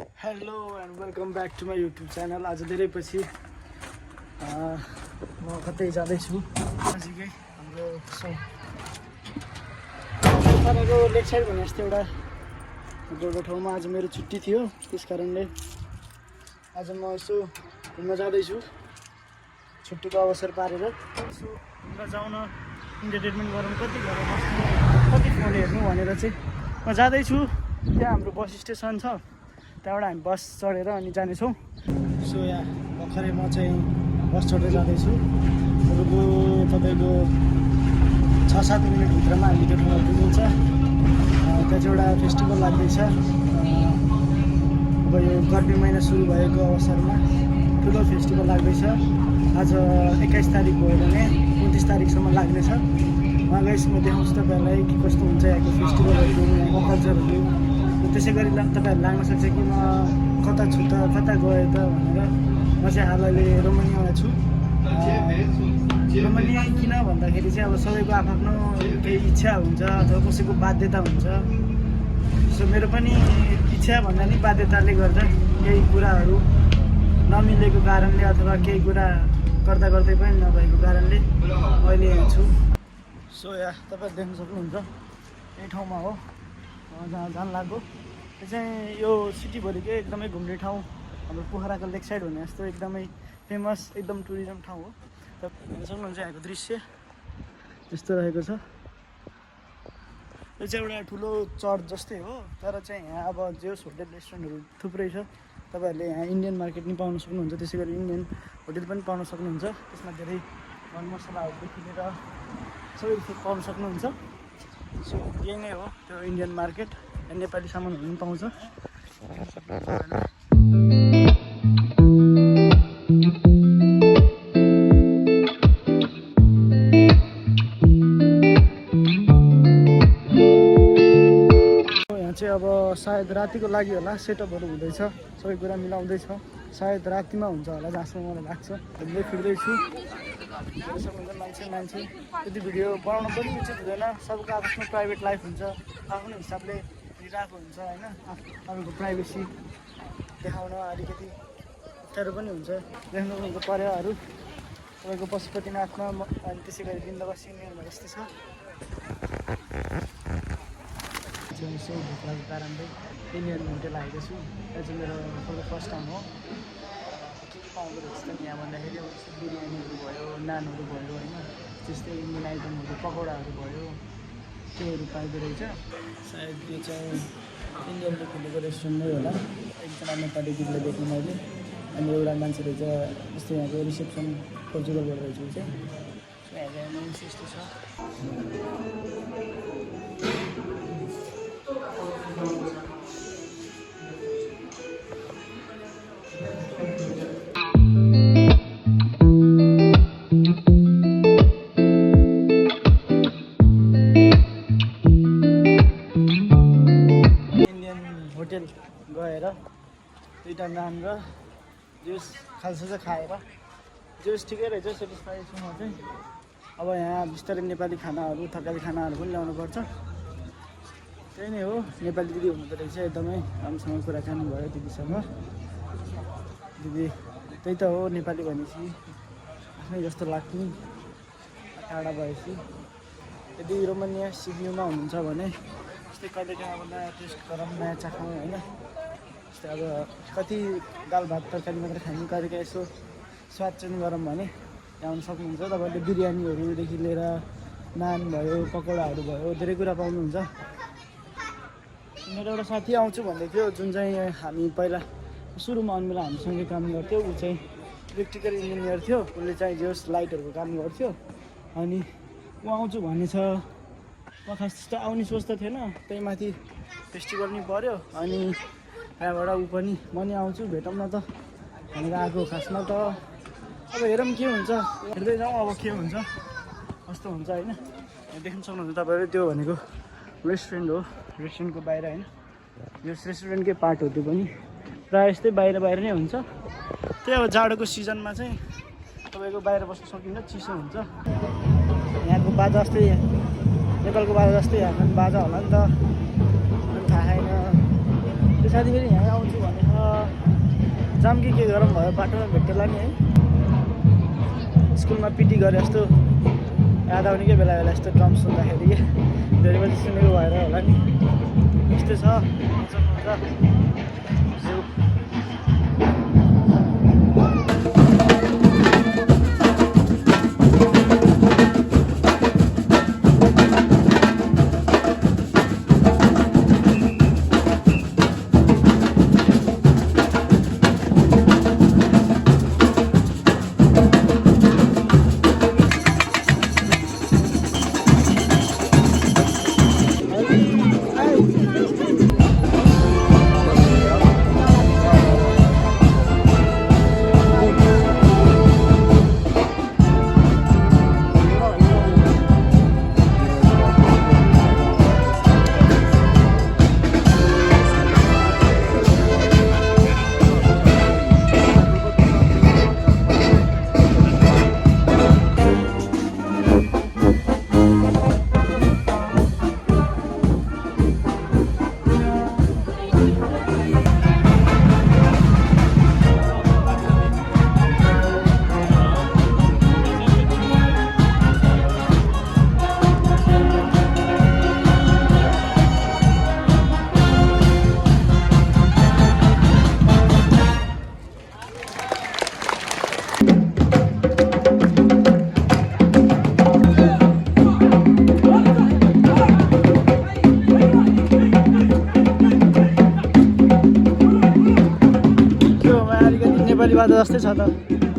Hello and welcome back to my YouTube channel. आज धेरै पछि म कतै जाँदैछु नजिकै हाम्रो तपाईँको लेक साइड भने जस्तो एउटा ठाउँमा आज मेरो छुट्टी थियो। त्यस कारणले आज म यसो घुम्न जाँदैछु छुट्टीको अवसर पारेर। यसो घुम्न जाउन इन्टरटेनमेन्ट गरौँ, कति घर बस्नु कति फोन हेर्नु भनेर चाहिँ म जाँदैछु। त्यहाँ हाम्रो बस स्टेसन छ, त्यहाँबाट हामी बस चढेर अनि जानेछौँ। सो यहाँ भर्खरै म चाहिँ बस चढेर जाँदैछु। तपाईँको 6-7 मिनटभित्रमा हामी त्यो ठाउँमा पुगिन्छ। त्यहाँ चाहिँ एउटा फेस्टिभल लाग्दैछ। अब यो गर्मी महिना सुरु भएको अवसरमा ठुलो फेस्टिभल लाग्दैछ। आज 21 तारिक भयो भने 29 तारिकसम्म लाग्नेछ। उहाँ गएपछि म देखाउँछु तपाईँहरूलाई के कस्तो हुन्छ यहाँको फेस्टिभलहरू, यहाँको कल्चरहरू। त्यसै गरी तपाईँहरू लाग्न सक्छ कि म कता छु त कता गएँ त भनेर। म चाहिँ हाल अहिले रोमानियामा छु। रोमानिया किन भन्दाखेरि चाहिँ अब सबैको आफ्नो केही इच्छा हुन्छ अथवा कसैको बाध्यता हुन्छ। सो मेरो पनि इच्छा भन्दा नि बाध्यताले गर्दा केही कुराहरू नमिलेको कारणले अथवा केही कुरा गर्दा गर्दै पनि नभएको कारणले अहिले यहाँ छु। सो यहाँ तपाईँहरू देख्न सक्नुहुन्छ यही ठाउँमा हो जहाँ जान लाग्यो। त्यो चाहिँ यो सिटीभरिकै एकदमै घुम्ने ठाउँ, हाम्रो पोखराको लेक साइड भने जस्तो एकदमै फेमस एकदम टुरिज्म ठाउँ हो। हेर्न सक्नुहुन्छ यहाँको दृश्य त्यस्तो रहेको छ। यो चाहिँ एउटा ठुलो चर्च जस्तै हो, तर चाहिँ यहाँ अब जेस होटेल रेस्टुरेन्टहरू थुप्रै छ। तपाईँहरूले यहाँ इन्डियन मार्केट पनि पाउन सक्नुहुन्छ, त्यसै गरी इन्डियन होटेल पनि पाउन सक्नुहुन्छ। त्यसमा धेरै मसलाहरूदेखि लिएर सबै पाउन सक्नुहुन्छ। सो यही नै हो त्यो इन्डियन मार्केट। नेपाली सामानहरू पनि पाउँछ। यहाँ चाहिँ अब सायद रातिको लागि होला, सेटअपहरू हुँदैछ, सबै कुरा मिलाउँदैछ। सायद रातिमा हुन्छ होला जहाँसम्म मलाई लाग्छ। घुम्दै फिर्दैछु। मान्छे त्यति भिडियो बनाउनु पनि उचित हुँदैन। सबको आफ्नो प्राइभेट लाइफ हुन्छ, आफ्नो हिसाबले लिइरहेको हुन्छ होइन। तपाईँको प्राइभेसी देखाउन अलिकति अप्ठ्यारो पनि हुन्छ। देख्नुको पर्याहरू तपाईँको पशुपतिनाथमा अनि त्यसै गरी बिन्दवा सिनियरमा यस्तै छ। यसो भोक लागेको कारणले इन्डियन होटेल आएको छु। यो चाहिँ मेरो फर्स्ट टाइम हो। के पाउँदो रहेछ त यहाँ भन्दाखेरि अब बिरयानीहरू भयो, नानहरू भयो होइन, त्यस्तै इन्डियन आइटमहरू पकौडाहरू भयो, त्योहरू पाइँदो रहेछ। सायद यो चाहिँ इन्डियनले खोलेको रेस्टुरेन्ट नै होला। एकजना नेपाली दिदीले देखेँ मैले, अनि एउटा मान्छे रहेछ जस्तै यहाँको रिसेप्सन पोर्चुगलबाट रहेछ चाहिँ। यहाँ मान्छे यस्तो छ। होटेल गएर 2टा नान र जुस खाल्सा चाहिँ खाएर जुस ठिकै रहेछ, सेटिस्फाई छु म चाहिँ। अब यहाँ बिस्तारै नेपाली खानाहरू थकाली खानाहरू पनि ल्याउनु पर्छ। त्यही नै हो। नेपाली दिदी हुनुहुँदो रहेछ, एकदमै राम्रोसँग कुराकानी भयो दिदीसँग। दिदी त्यही त हो, नेपाली भनेपछि आफ्नै जस्तो लाग्ने टाढा भएपछि। यदि रोमानिया सिक्नुमा हुनुहुन्छ भने जस्तै कहिलेकाहीँ अब नयाँ टेस्ट गरौँ, नयाँ चाखौँ होइन। जस्तै अब कति दाल भात तरकारी मात्रै खानु, कहिलेकाहीँ यसो स्वाद चेन्ज गरौँ भने यहाँ आउनु सक्नुहुन्छ। तपाईँहरूले बिरयानीहरूदेखि लिएर नान भयो, पकौडाहरू भयो, धेरै कुरा पाउनुहुन्छ। मेरो एउटा साथी आउँछु भन्दै थियो, जुन चाहिँ हामी पहिला सुरुमा अन्मेला हामीसँगै काम गर्थ्यो। ऊ चाहिँ इलेक्ट्रिकल इन्जिनियर थियो। उसले चाहिँ जेस लाइटहरूको काम गर्थ्यो। अनि ऊ आउँछु भन्ने छ। म खास त्यस्तो आउने सोच त थिएन, त्यही माथि फेस्टिभल नि पऱ्यो। अनि त्यहाँबाट ऊ पनि म नि आउँछु भेटौँ न त भनेर आएको। खासमा त अब हेरौँ के हुन्छ, हेर्दै जाउँ अब के हुन्छ कस्तो हुन्छ होइन। देख्न सक्नुहुन्छ तपाईँहरू, त्यो भनेको रेस्टुरेन्ट हो। रेस्टुरेन्टको बाहिर होइन, यो रेस्टुरेन्टकै पार्ट हो। त्यो पनि प्रायः यस्तै बाहिर नै हुन्छ। त्यही अब जाडोको सिजनमा चाहिँ तपाईँको बाहिर बस्न सकिन्छ, चिसो हुन्छ। यहाँको बाजा जस्तै नेपालको बाजा जस्तै यहाँ पनि बाजा होला नि त, थाहा छैन। साथी फेरि यहाँ आउँछु भनेर जाम के गरम भयो बाटोमा भेट्टला नि है स्कुलमा पिटी गरे जस्तो याद आउनेकै बेला बेला यस्तो ड्रम सुन्दाखेरि के धेरै बजी सुनेको भएर होला नि यस्तो छ नेपाली बाजा जस्तै छ त